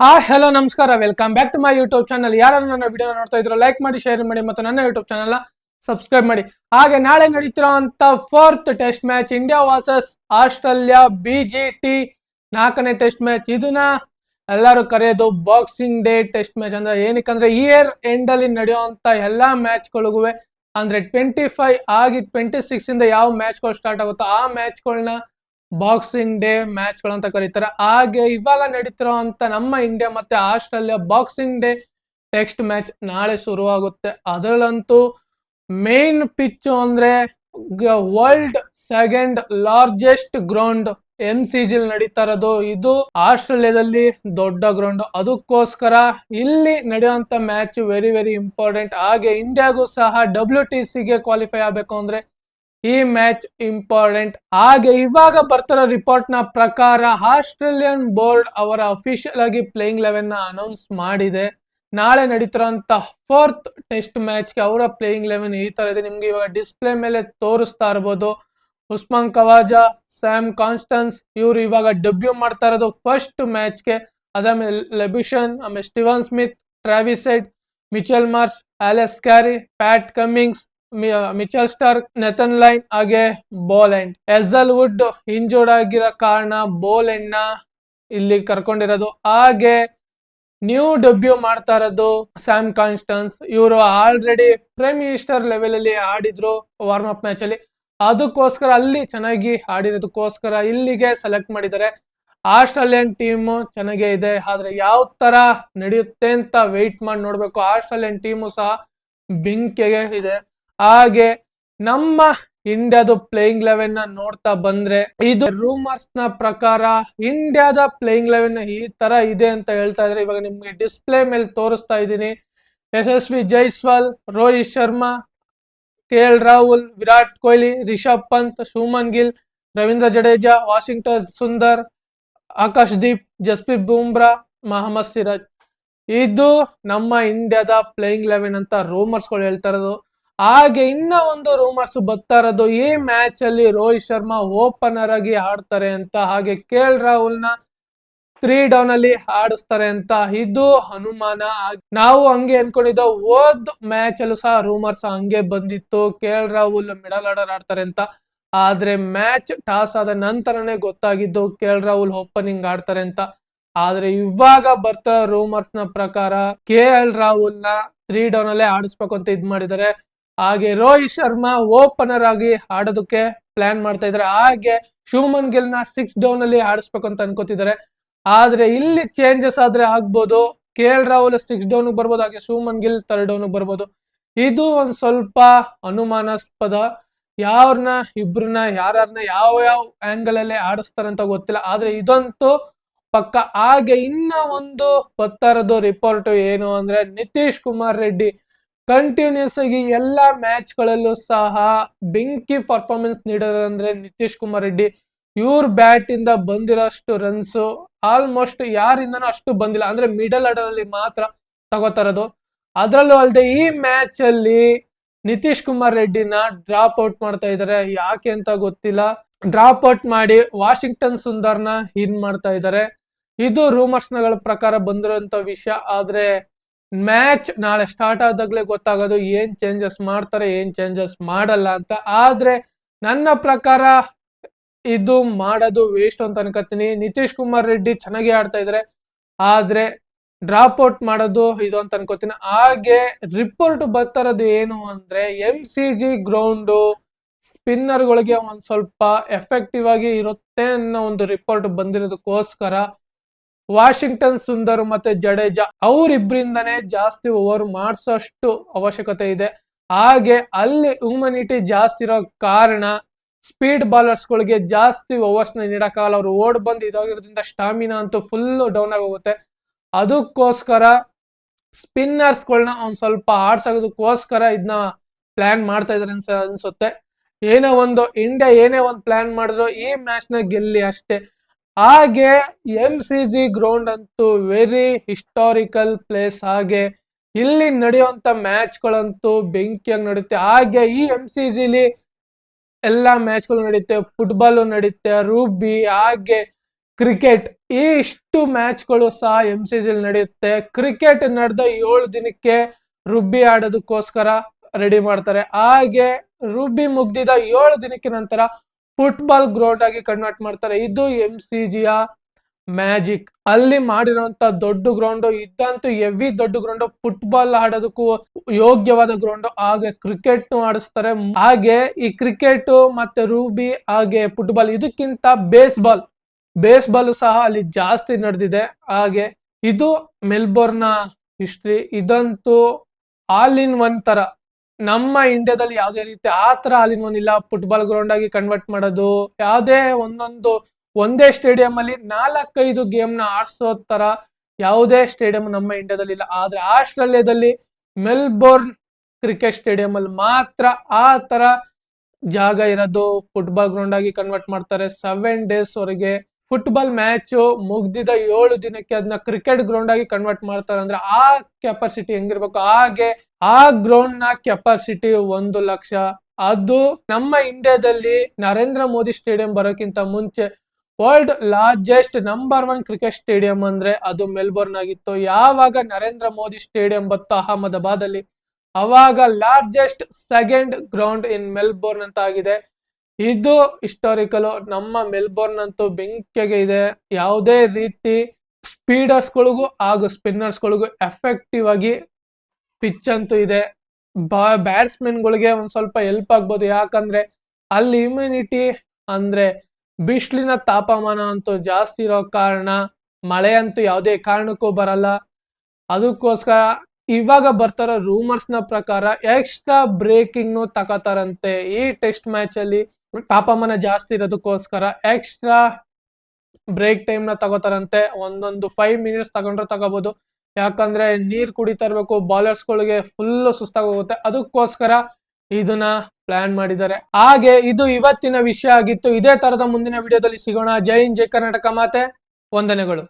Hello ನಮಸ್ಕಾರ, welcome back to my YouTube channel. ಯಾರು ನನ್ನ ವಿಡಿಯೋ ನೋಡ್ತಾ ಇದ್ರು ಲೈಕ್ ಮಾಡಿ, ಶೇರ್ ಮಾಡಿ ಮತ್ತು ನನ್ನ ಯೂಟ್ಯೂಬ್ ಚಾನಲ್ ಸಬ್ಸ್ಕ್ರೈಬ್ ಮಾಡಿ. ಹಾಗೆ ನಾಳೆ ನಡೀತಿರೋಂಥ fourth test match India versus Australia BGT 4ನೇ ಟೆಸ್ಟ್ ಮ್ಯಾಚ್. ಇದನ್ನ ಎಲ್ಲರೂ ಕರೆಯೋದು ಬಾಕ್ಸಿಂಗ್ ಡೇ ಟೆಸ್ಟ್ ಮ್ಯಾಚ್. ಅಂದ್ರೆ ಏನಕ್ಕಂದ್ರೆ ಇಯರ್ ಎಂಡ್ ಅಲ್ಲಿ ನಡೆಯುವಂತ ಎಲ್ಲಾ ಮ್ಯಾಚ್ಗಳಿಗೂ ಅಂದ್ರೆ 25 ಆಗಿ 26 ಇಂದ ಯಾವ ಮ್ಯಾಚ್ಗಳು ಸ್ಟಾರ್ಟ್ ಆಗುತ್ತೋ ಆ ಮ್ಯಾಚ್ಗಳನ್ನ ಬಾಕ್ಸಿಂಗ್ ಡೇ ಮ್ಯಾಚ್ಗಳು ಅಂತ ಕರೀತಾರೆ. ಹಾಗೆ ಇವಾಗ ನಡೀತಿರೋಂತ ನಮ್ಮ ಇಂಡಿಯಾ ಮತ್ತೆ Australia boxing day test match ನಾಳೆ ಶುರುವಾಗುತ್ತೆ. ಅದರಲ್ಲಂತೂ ಮೇನ್ ಪಿಚ್ ಅಂದ್ರೆ world second largest ground MCG ನಡೀತಾ ಇರೋದು. ಇದು ಆಸ್ಟ್ರೇಲಿಯಾದಲ್ಲಿ ದೊಡ್ಡ ಗ್ರೌಂಡ್. ಅದಕ್ಕೋಸ್ಕರ ಇಲ್ಲಿ ನಡೆಯುವಂತ ಮ್ಯಾಚ್ ವೆರಿ ವೆರಿ ಇಂಪಾರ್ಟೆಂಟ್. ಹಾಗೆ ಇಂಡಿಯಾಗೂ ಸಹ WTC ಗೆ ಕ್ವಾಲಿಫೈ ಆಗಬೇಕು ಅಂದ್ರೆ ಈ ಮ್ಯಾಚ್ ಇಂಪಾರ್ಟೆಂಟ್. ಹಾಗೆ ಇವಾಗ ಬರ್ತಿರೋ ರಿಪೋರ್ಟ್ ನ ಪ್ರಕಾರ ಆಸ್ಟ್ರೇಲಿಯನ್ ಬೋರ್ಡ್ ಅವರ ಅಫಿಷಿಯಲ್ ಆಗಿ ಪ್ಲೇಯಿಂಗ್ 11 ನ ಅನೌನ್ಸ್ ಮಾಡಿದೆ. ನಾಳೆ ನಡೀತಿರೋಂತ ಫೋರ್ತ್ ಟೆಸ್ಟ್ ಮ್ಯಾಚ್ ಗೆ ಅವರ ಪ್ಲೇಯಿಂಗ್ 11 ಈ ತರ ಇದೆ. ನಿಮ್ಗೆ ಇವಾಗ ಡಿಸ್ಪ್ಲೇ ಮೇಲೆ ತೋರಿಸ್ತಾ ಇರ್ಬೋದು. ಉಸ್ಮಾನ್ ಖವಾಜಾ, ಸ್ಯಾಮ್ ಕಾನ್ಸ್ಟನ್ಸ್ ಇವರು ಇವಾಗ ಡೆಬ್ಯೂ ಮಾಡ್ತಾ ಇರೋದು ಫಸ್ಟ್ ಮ್ಯಾಚ್ ಗೆ. ಅದಾದ್ಮೇಲೆ ಲೆಬ್ಯೂಷನ್, ಆಮೇಲೆ Steven Smith, Travis Head, Mitchell Marsh, Alex Carey, Pat Cummins, Mitchell Starc, Nathan Lyon, ಹಾಗೆ ಬೋಲೆಂಡ್. ಎಸಲ್ ವುಡ್ ಇಂಜೂರ್ಡ್ ಆಗಿರೋ ಕಾರಣ ಬೋಲೆಂಡ್ ನ ಇಲ್ಲಿ ಕರ್ಕೊಂಡಿರೋದು. ಹಾಗೆ ನ್ಯೂ ಡೆಬ್ಯೂ ಮಾಡ್ತಾ ಇರೋದು ಸ್ಯಾಮ್ ಕಾನ್ಸ್ಟನ್ಸ್. ಇವರು ಆಲ್ರೆಡಿ ಪ್ರೈಮ್ ಮಿನಿಸ್ಟರ್ ಲೆವೆಲ್ ಅಲ್ಲಿ ಆಡಿದ್ರು ವಾರ್ಮ್ ಅಪ್ ಮ್ಯಾಚ್ ಅಲ್ಲಿ. ಅದಕ್ಕೋಸ್ಕರ ಅಲ್ಲಿ ಚೆನ್ನಾಗಿ ಆಡಿರೋದಕ್ಕೋಸ್ಕರ ಇಲ್ಲಿಗೆ ಸೆಲೆಕ್ಟ್ ಮಾಡಿದ್ದಾರೆ. ಆಸ್ಟ್ರೇಲಿಯನ್ ಟೀಮ್ ಚೆನ್ನಾಗೇ ಇದೆ, ಆದ್ರೆ ಯಾವ ತರ ನಡೆಯುತ್ತೆ ಅಂತ ವೆಯ್ಟ್ ಮಾಡಿ ನೋಡ್ಬೇಕು. ಆಸ್ಟ್ರೇಲಿಯನ್ ಟೀಮು ಸಹ ಬೆಂಕಿಗೆ ಇದೆ. ಹಾಗೆ ನಮ್ಮ ಇಂಡಿಯಾದ ಪ್ಲೇಯಿಂಗ್ 11 ನ ನೋಡ್ತಾ ಬಂದ್ರೆ ಇದು ರೂಮರ್ಸ್ ನ ಪ್ರಕಾರ ಇಂಡಿಯಾದ ಪ್ಲೇಯಿಂಗ್ 11 ಈ ತರ ಇದೆ ಅಂತ ಹೇಳ್ತಾ ಇದ್ರೆ. ಇವಾಗ ನಿಮ್ಗೆ ಡಿಸ್ಪ್ಲೇ ಮೇಲೆ ತೋರಿಸ್ತಾ ಇದ್ದೀನಿ. ಯಶಸ್ವಿ ಜೈಸ್ವಾಲ್, ರೋಹಿತ್ ಶರ್ಮಾ, KL ರಾಹುಲ್, ವಿರಾಟ್ ಕೊಹ್ಲಿ, ರಿಷಬ್ ಪಂತ್, ಶುಮನ್ ಗಿಲ್, ರವೀಂದ್ರ ಜಡೇಜಾ, ವಾಷಿಂಗ್ಟನ್ ಸುಂದರ್, ಆಕಾಶ್ ದೀಪ್, ಜಸ್ಪ್ರೀತ್ ಬುಮ್ರಾ, ಮೊಹಮ್ಮದ್ ಸಿರಾಜ್. ಇದು ನಮ್ಮ ಇಂಡಿಯಾದ ಪ್ಲೇಯಿಂಗ್ 11 ಅಂತ ರೂಮರ್ಸ್ ಗಳು ಹೇಳ್ತಾ ಇರೋದು. ಹಾಗೆ ಇನ್ನ ಒಂದು ರೂಮರ್ಸ್ ಬರ್ತಾ ಇರೋದು ಈ ಮ್ಯಾಚ್ ಅಲ್ಲಿ ರೋಹಿತ್ ಶರ್ಮಾ ಓಪನರ್ ಆಗಿ ಆಡ್ತಾರೆ ಅಂತ. ಹಾಗೆ KL ರಾಹುಲ್ ನ 3 ಡೌನ್ ಅಲ್ಲಿ ಆಡಿಸ್ತಾರೆ ಅಂತ. ಇದು ಅನುಮಾನ. ನಾವು ಹಂಗೆ ಅನ್ಕೊಂಡಿದ್ದ ಹೋದ್ ಮ್ಯಾಚ್ ಅಲ್ಲೂ ಸಹ ರೂಮರ್ಸ್ ಹಂಗೆ ಬಂದಿತ್ತು, KL ರಾಹುಲ್ ಮಿಡಲ್ ಆರ್ಡರ್ ಆಡ್ತಾರೆ ಅಂತ. ಆದ್ರೆ ಮ್ಯಾಚ್ ಟಾಸ್ ಆದ ನಂತರನೇ ಗೊತ್ತಾಗಿದ್ದು KL ರಾಹುಲ್ ಓಪನಿಂಗ್ ಆಡ್ತಾರೆ ಅಂತ. ಆದ್ರೆ ಇವಾಗ ಬರ್ತಾ ರೂಮರ್ಸ್ ನ ಪ್ರಕಾರ KL ರಾಹುಲ್ ನ 3 ಡೌನ್ ಅಲ್ಲೇ ಆಡಿಸ್ಬೇಕು ಅಂತ ಇದ್ ಮಾಡಿದ್ದಾರೆ. ಹಾಗೆ ರೋಹಿತ್ ಶರ್ಮಾ ಓಪನರ್ ಆಗಿ ಆಡೋದಕ್ಕೆ ಪ್ಲಾನ್ ಮಾಡ್ತಾ ಇದ್ದಾರೆ. ಹಾಗೆ ಶುಮನ್ ಗಿಲ್ ನ 6 ಡೌನ್ ಅಲ್ಲಿ ಆಡಿಸ್ಬೇಕು ಅಂತ ಅನ್ಕೋತಿದ್ದಾರೆ. ಆದ್ರೆ ಇಲ್ಲಿ ಚೇಂಜಸ್ ಆದ್ರೆ ಆಗ್ಬೋದು. KL ರಾಹುಲ್ 6 ಡೌನ್ ಬರ್ಬೋದು, ಹಾಗೆ ಶುಮನ್ ಗಿಲ್ 3rd ಡೌನ್ ಬರ್ಬೋದು. ಇದು ಒಂದ್ ಸ್ವಲ್ಪ ಅನುಮಾನಾಸ್ಪದ. ಯಾರನ್ನ ಇಬ್ರನ್ನ ಯಾರನ್ನ ಯಾವ ಯಾವ ಆಂಗಲ್ ಅಲ್ಲಿ ಆಡಿಸ್ತಾರಂತ ಗೊತ್ತಿಲ್ಲ, ಆದ್ರೆ ಇದಂತೂ ಪಕ್ಕ. ಹಾಗೆ ಇನ್ನ ಒಂದು ಬರ್ತಾ ಇರೋದು ರಿಪೋರ್ಟ್ ಏನು ಅಂದ್ರೆ ನಿತೀಶ್ ಕುಮಾರ್ ರೆಡ್ಡಿ ಕಂಟಿನ್ಯೂಸ್ ಆಗಿ ಎಲ್ಲಾ ಮ್ಯಾಚ್ ಗಳಲ್ಲೂ ಸಹ ಬೆಂಕಿ ಪರ್ಫಾರ್ಮೆನ್ಸ್ ನೀಡೋದಂದ್ರೆ ನಿತೀಶ್ ಕುಮಾರ್ ರೆಡ್ಡಿ. ಇವ್ರ ಬ್ಯಾಟ್ ಇಂದ ಬಂದಿರೋಷ್ಟು ರನ್ಸ್ ಆಲ್ಮೋಸ್ಟ್ ಯಾರಿಂದನೂ ಅಷ್ಟು ಬಂದಿಲ್ಲ. ಅಂದ್ರೆ ಮಿಡಲ್ ಆರ್ಡರ್ ಅಲ್ಲಿ ಮಾತ್ರ ತಗೋತಾ ಇರೋದು. ಅದ್ರಲ್ಲೂ ಅಲ್ಲದೆ ಈ ಮ್ಯಾಚ್ ಅಲ್ಲಿ ನಿತೀಶ್ ಕುಮಾರ್ ರೆಡ್ಡಿನ ಡ್ರಾಪ್ ಔಟ್ ಮಾಡ್ತಾ ಇದ್ದಾರೆ. ಯಾಕೆ ಅಂತ ಗೊತ್ತಿಲ್ಲ. ಡ್ರಾಪ್ ಔಟ್ ಮಾಡಿ ವಾಷಿಂಗ್ಟನ್ ಸುಂದರ್ನ ಇನ್ ಮಾಡ್ತಾ ಇದ್ದಾರೆ. ಇದು ರೂಮರ್ಸ್ ಗಳ ಪ್ರಕಾರ ಬಂದಿರುವಂತ ವಿಷಯ. ಆದ್ರೆ ಮ್ಯಾಚ್ ನಾಳೆ ಸ್ಟಾರ್ಟ್ ಆದಾಗ್ಲೇ ಗೊತ್ತಾಗೋದು ಏನ್ ಚೇಂಜಸ್ ಮಾಡ್ತಾರೆ, ಏನ್ ಚೇಂಜಸ್ ಮಾಡಲ್ಲ ಅಂತ. ಆದ್ರೆ ನನ್ನ ಪ್ರಕಾರ ಇದು ಮಾಡೋದು ವೇಸ್ಟ್ ಅಂತ ಅನ್ಕೋತೀನಿ. ನಿತೀಶ್ ಕುಮಾರ್ ರೆಡ್ಡಿ ಚೆನ್ನಾಗಿ ಆಡ್ತಾ ಇದಾರೆ, ಆದ್ರೆ ಡ್ರಾಪ್ ಔಟ್ ಮಾಡೋದು ಇದು ಅಂತ ಅನ್ಕೋತೀನಿ. ಹಾಗೆ ರಿಪೋರ್ಟ್ ಬರ್ತಾ ಇರೋದು ಏನು ಅಂದ್ರೆ MCG ಗ್ರೌಂಡ್ ಸ್ಪಿನ್ನರ್ ಗಳಿಗೆ ಒಂದ್ ಸ್ವಲ್ಪ ಎಫೆಕ್ಟಿವ್ ಆಗಿ ಇರುತ್ತೆ ಅನ್ನೋ ಒಂದು ರಿಪೋರ್ಟ್ ಬಂದಿರೋದಕ್ಕೋಸ್ಕರ ವಾಷಿಂಗ್ಟನ್ ಸುಂದರ್ ಮತ್ತೆ ಜಡೇಜಾ ಅವರಿಬ್ರಿಂದಾನೇ ಜಾಸ್ತಿ ಓವರ್ ಮಾಡಿಸೋಷ್ಟು ಅವಶ್ಯಕತೆ ಇದೆ. ಹಾಗೆ ಅಲ್ಲಿ ಹ್ಯೂಮನಿಟಿ ಜಾಸ್ತಿ ಇರೋ ಕಾರಣ ಸ್ಪೀಡ್ ಬಾಲರ್ಸ್ ಗಳಿಗೆ ಜಾಸ್ತಿ ಓವರ್ಸ್ ನ ನೀಡಕ್ಕಾಗಲ್ಲ. ಅವ್ರು ಓಡ್ ಬಂದು ಇದಾಗಿರೋದ್ರಿಂದ ಸ್ಟಾಮಿನಾ ಅಂತೂ ಫುಲ್ ಡೌನ್ ಆಗೋಗುತ್ತೆ. ಅದಕ್ಕೋಸ್ಕರ ಸ್ಪಿನ್ನರ್ಸ್ ಗಳನ್ನ ಒಂದ್ ಸ್ವಲ್ಪ ಆಡ್ಸೋದಕ್ಕೋಸ್ಕರ ಇದನ್ನ ಪ್ಲಾನ್ ಮಾಡ್ತಾ ಇದಾರೆ ಅನ್ಸುತ್ತೆ. ಏನೋ ಒಂದು ಇಂಡಿಯಾ ಏನೇ ಒಂದು ಪ್ಲಾನ್ ಮಾಡಿದ್ರು ಈ ಮ್ಯಾಚ್ ನ ಗೆಲ್ಲಿ ಅಷ್ಟೇ. ಹಾಗೆ MCG ಗ್ರೌಂಡ್ ಅಂತೂ ವೆರಿ ಹಿಸ್ಟಾರಿಕಲ್ ಪ್ಲೇಸ್. ಹಾಗೆ ಇಲ್ಲಿ ನಡೆಯುವಂತ ಮ್ಯಾಚ್ ಗಳಂತೂ ಬೆಂಕಿಯಾಗಿ ನಡೆಯುತ್ತೆ. ಹಾಗೆ ಈ MCGಲಿ ಎಲ್ಲಾ ಮ್ಯಾಚ್ ಗಳು ನಡೆಯುತ್ತೆ. ಫುಟ್ಬಾಲ್ ನಡೆಯುತ್ತೆ, ರೂಬಿ, ಹಾಗೆ ಕ್ರಿಕೆಟ್ ಇಷ್ಟು ಮ್ಯಾಚ್ಗಳು ಸಹ MCG ನಡೆಯುತ್ತೆ. ಕ್ರಿಕೆಟ್ ನಡೆದ 7 ದಿನಕ್ಕೆ ರುಬ್ಬಿ ಆಡೋದಕ್ಕೋಸ್ಕರ ರೆಡಿ ಮಾಡ್ತಾರೆ. ಹಾಗೆ ರುಬ್ಬಿ ಮುಗ್ದಿದ 7 ದಿನಕ್ಕೆ ನಂತರ ಫುಟ್ಬಾಲ್ ಗ್ರೌಂಡ್ ಆಗಿ ಕನ್ವರ್ಟ್ ಮಾಡ್ತಾರೆ. ಇದು MCGಯ ಮ್ಯಾಜಿಕ್. ಅಲ್ಲಿ ಮಾಡಿರುವಂತ ದೊಡ್ಡ ಗ್ರೌಂಡ್ ಇದ್ದಂತೂ ಹೆವಿ ದೊಡ್ಡ ಗ್ರೌಂಡ್, ಫುಟ್ಬಾಲ್ ಆಡೋದಕ್ಕೂ ಯೋಗ್ಯವಾದ ಗ್ರೌಂಡ್. ಹಾಗೆ ಕ್ರಿಕೆಟ್ ಆಡಿಸ್ತಾರೆ. ಹಾಗೆ ಈ ಕ್ರಿಕೆಟ್ ಮತ್ತೆ ರೂಬಿ ಹಾಗೆ ಫುಟ್ಬಾಲ್ ಇದಕ್ಕಿಂತ ಬೇಸ್ಬಾಲ್ ಸಹ ಅಲ್ಲಿ ಜಾಸ್ತಿ ನಡೆದಿದೆ. ಹಾಗೆ ಇದು ಮೆಲ್ಬೋರ್ನ್ ಹಿಸ್ಟ್ರಿ. ಇದಂತೂ ಆಲ್ ಇನ್ ಒನ್ ತರ. ನಮ್ಮ ಇಂಡಿಯಾದಲ್ಲಿ ಯಾವುದೇ ರೀತಿ ಆ ತರ ಆಲ್ ಇನ್ ಒನ್ ಇಲ್ಲ. ಫುಟ್ಬಾಲ್ ಗ್ರೌಂಡ್ ಆಗಿ ಕನ್ವರ್ಟ್ ಮಾಡೋದು, ಯಾವುದೇ ಒಂದೇ ಸ್ಟೇಡಿಯಂ ಅಲ್ಲಿ 4-5 ಗೇಮ್ ನ ಆಡ್ಸೋ ತರ ಯಾವುದೇ ಸ್ಟೇಡಿಯಂ ನಮ್ಮ ಇಂಡಿಯಾದಲ್ಲಿ ಇಲ್ಲ. ಆದ್ರೆ ಆಸ್ಟ್ರೇಲಿಯಾದಲ್ಲಿ ಮೆಲ್ಬೋರ್ನ್ ಕ್ರಿಕೆಟ್ ಸ್ಟೇಡಿಯಂ ಅಲ್ಲಿ ಮಾತ್ರ ಆ ತರ ಜಾಗ ಇರೋದು. ಫುಟ್ಬಾಲ್ ಗ್ರೌಂಡ್ ಆಗಿ ಕನ್ವರ್ಟ್ ಮಾಡ್ತಾರೆ. 7 days ವರೆಗೆ ಫುಟ್ಬಾಲ್ ಮ್ಯಾಚ್ ಮುಗ್ದಿದ 7 ದಿನಕ್ಕೆ ಅದನ್ನ ಕ್ರಿಕೆಟ್ ಗ್ರೌಂಡ್ ಆಗಿ ಕನ್ವರ್ಟ್ ಮಾಡ್ತಾರೆ. ಅಂದ್ರೆ ಆ ಕೆಪಾಸಿಟಿ ಹೆಂಗಿರ್ಬೇಕು. ಹಾಗೆ ಆ ಗ್ರೌಂಡ್ ನ ಕೆಪಾಸಿಟಿ 1 ಲಕ್ಷ. ಅದು ನಮ್ಮ ಇಂಡಿಯಾದಲ್ಲಿ ನರೇಂದ್ರ ಮೋದಿ ಸ್ಟೇಡಿಯಂ ಬರೋಕ್ಕಿಂತ ಮುಂಚೆ world largest number 1 cricket stadium ಅಂದ್ರೆ ಅದು ಮೆಲ್ಬೋರ್ನ್ ಆಗಿತ್ತು. ಯಾವಾಗ ನರೇಂದ್ರ ಮೋದಿ ಸ್ಟೇಡಿಯಂ ಬತ್ತು ಅಹಮದಾಬಾದ್ ಅಲ್ಲಿ, ಅವಾಗ ಲಾರ್ಜೆಸ್ಟ್ ಸೆಕೆಂಡ್ ಗ್ರೌಂಡ್ ಇನ್ ಮೆಲ್ಬೋರ್ನ್ ಅಂತ ಆಗಿದೆ. ಇದು ಹಿಸ್ಟಾರಿಕಲ್. ನಮ್ಮ ಮೆಲ್ಬೋರ್ನ್ ಅಂತೂ ಬೆಂಕಿಗೆ ಇದೆ. ಯಾವುದೇ ರೀತಿ ಸ್ಪೀಡರ್ಸ್ ಗಳಿಗೂ ಹಾಗೂ ಸ್ಪಿನ್ನರ್ಸ್ ಗಳಿಗೂ ಎಫೆಕ್ಟಿವ್ ಆಗಿ ಪಿಚ್ ಅಂತೂ ಇದೆ. ಬ್ಯಾಟ್ಸ್ಮನ್ ಗಳಿಗೆ ಒಂದ್ ಸ್ವಲ್ಪ ಹೆಲ್ಪ್ ಆಗ್ಬೋದು. ಯಾಕಂದ್ರೆ ಅಲ್ಲಿ ಇಮ್ಯುನಿಟಿ ಅಂದ್ರೆ ಬಿಸಿಲಿನ ತಾಪಮಾನ ಅಂತೂ ಜಾಸ್ತಿ ಇರೋ ಕಾರಣ ಮಳೆ ಅಂತೂ ಯಾವುದೇ ಕಾರಣಕ್ಕೂ ಬರಲ್ಲ. ಅದಕ್ಕೋಸ್ಕರ ಇವಾಗ ಬರ್ತಾರೋ ರೂಮರ್ಸ್ ನ ಪ್ರಕಾರ ಎಕ್ಸ್ಟ್ರಾ ಬ್ರೇಕಿಂಗ್ ತಗೋತಾರಂತೆ. ಈ ಟೆಸ್ಟ್ ಮ್ಯಾಚ್ ಅಲ್ಲಿ ತಾಪಮಾನ ಜಾಸ್ತಿ ಇರೋದಕ್ಕೋಸ್ಕರ ಎಕ್ಸ್ಟ್ರಾ ಬ್ರೇಕ್ ಟೈಮ್ ನ ತಗೋತಾರಂತೆ. 5 minutes ತಗೊಂಡ್ರೆ ತಗೋಬಹುದು. ಯಾಕಂದ್ರೆ ನೀರ್ ಕುಡಿತಾ ಇರ್ಬೇಕು. ಬಾಲರ್ಸ್ ಗಳಿಗೆ ಫುಲ್ ಸುಸ್ತಾಗೋಗುತ್ತೆ. ಅದಕ್ಕೋಸ್ಕರ ಇದನ್ನ ಪ್ಲಾನ್ ಮಾಡಿದ್ದಾರೆ. ಹಾಗೆ ಇದು ಇವತ್ತಿನ ವಿಷಯ ಆಗಿತ್ತು. ಇದೇ ತರದ ಮುಂದಿನ ವಿಡಿಯೋದಲ್ಲಿ ಸಿಗೋಣ. ಜೈ ಹಿಂದ್, ಜೈ ಕರ್ನಾಟಕ ಮಾತೆ. ವಂದನೆಗಳು.